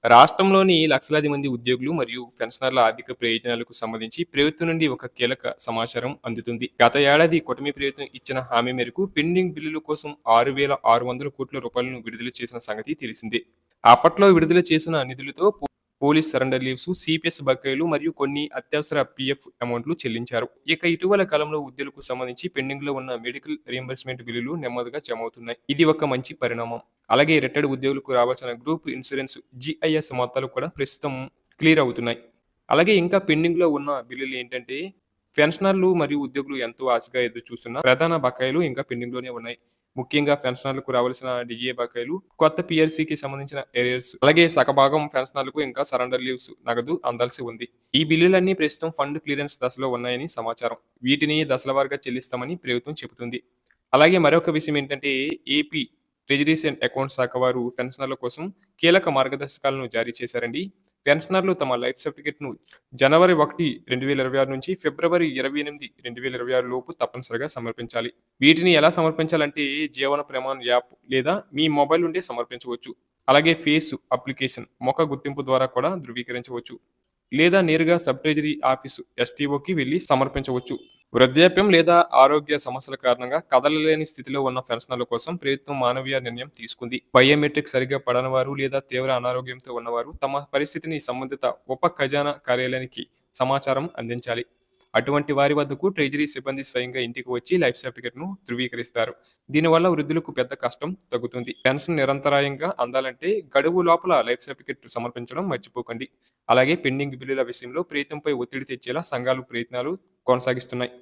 రాష్ట్రంలోని లక్షలాది మంది ఉద్యోగులు మరియు పెన్షనర్ల ఆర్థిక ప్రయోజనాలకు సంబంధించి ప్రభుత్వం నుండి ఒక కీలక సమాచారం అందుతుంది. గత ఏడాది కూటమి ప్రభుత్వం ఇచ్చిన హామీ మేరకు పెండింగ్ బిల్లుల కోసం 6,600 కోట్ల రూపాయలను విడుదల చేసిన సంగతి తెలిసిందే. అప్పట్లో విడుదల చేసిన నిధులతో పోలీస్ సరెండర్ లీవ్స్, సిపిఎస్ బకాయిలు మరియు కొన్ని అత్యవసర పిఎఫ్ అమౌంట్లు చెల్లించారు. ఇక ఇటీవల కాలంలో ఉద్యోగులకు సంబంధించి పెండింగ్ లో ఉన్న మెడికల్ రీయింబర్స్మెంట్ బిల్లులు నెమ్మదిగా జమ అవుతున్నాయి. ఇది ఒక మంచి పరిణామం. అలాగే రిటైర్డ్ ఉద్యోగులకు రావాల్సిన గ్రూప్ ఇన్సూరెన్స్ జిఐఎస్ మొత్తాలు కూడా ప్రస్తుతం క్లియర్ అవుతున్నాయి. అలాగే ఇంకా పెండింగ్ లో ఉన్న బిల్లులు ఏంటంటే పెన్షనర్లు మరియు ఉద్యోగులు ఎంతో ఆశగా ఎదురు చూస్తున్న ప్రధాన బకాయిలు ఇంకా పెండింగ్ లోనే ఉన్నాయి. ముఖ్యంగా పెన్షనర్లకు రావాల్సిన డిఏ బకాయిలు, కొత్త పిఎల్సికి సంబంధించిన ఏరియర్స్, అలాగే సగభాగం పెన్షనర్లకు ఇంకా సరెండర్ లీవ్స్ నగదు అందాల్సి ఉంది. ఈ బిల్లులన్నీ ప్రస్తుతం ఫండ్ క్లియరెన్స్ దశలో ఉన్నాయని సమాచారం. వీటిని దశల వారీగా చెల్లిస్తామని ప్రభుత్వం చెబుతుంది. అలాగే మరొక విషయం ఏంటంటే ఏపీ ట్రెజరీస్ అండ్ అకౌంట్స్ శాఖ వారు పెన్షనర్ల కోసం కీలక మార్గదర్శకాలను జారీ చేశారండి. పెన్షనర్లు తమ లైఫ్ సర్టిఫికెట్‌ను జనవరి 1, 2026 నుంచి ఫిబ్రవరి 28, 2026 లోపు తప్పనిసరిగా సమర్పించాలి. వీటిని ఎలా సమర్పించాలంటే జీవన ప్రమాణ్ యాప్ లేదా మీ మొబైల్ నుండే సమర్పించవచ్చు. అలాగే ఫేస్ అప్లికేషన్ ముఖ గుర్తింపు ద్వారా కూడా ధృవీకరించవచ్చు. లేదా నేరుగా సబ్ ట్రెజరీ ఆఫీసు ఎస్టీఓకి వెళ్లి సమర్పించవచ్చు. వృద్ధాప్యం లేదా ఆరోగ్య సమస్యల కారణంగా కదలలేని స్థితిలో ఉన్న పెన్షనర్ల కోసం ప్రభుత్వం మానవీయ నిర్ణయం తీసుకుంది. బయోమెట్రిక్ సరిగ్గా పడని వారు లేదా తీవ్ర అనారోగ్యంతో ఉన్నవారు తమ పరిస్థితిని సంబంధిత ఉప ఖజానా కార్యాలయానికి సమాచారం అందించాలి. అటువంటి వారి వద్దకు ట్రెజరీ సిబ్బంది స్వయంగా ఇంటికి వచ్చి లైఫ్ సర్టిఫికెట్‌ను ధృవీకరిస్తారు. దీనివల్ల వృద్ధులకు పెద్ద కష్టం తగ్గుతుంది. పెన్షన్ నిరంతరాయంగా అందాలంటే గడువు లోపల లైఫ్ సర్టిఫికెట్ సమర్పించడం మర్చిపోకండి. అలాగే పెండింగ్ బిల్లుల విషయంలో ప్రభుత్వంపై ఒత్తిడి తెచ్చేలా సంఘాలు ప్రయత్నాలు కొనసాగిస్తున్నాయి.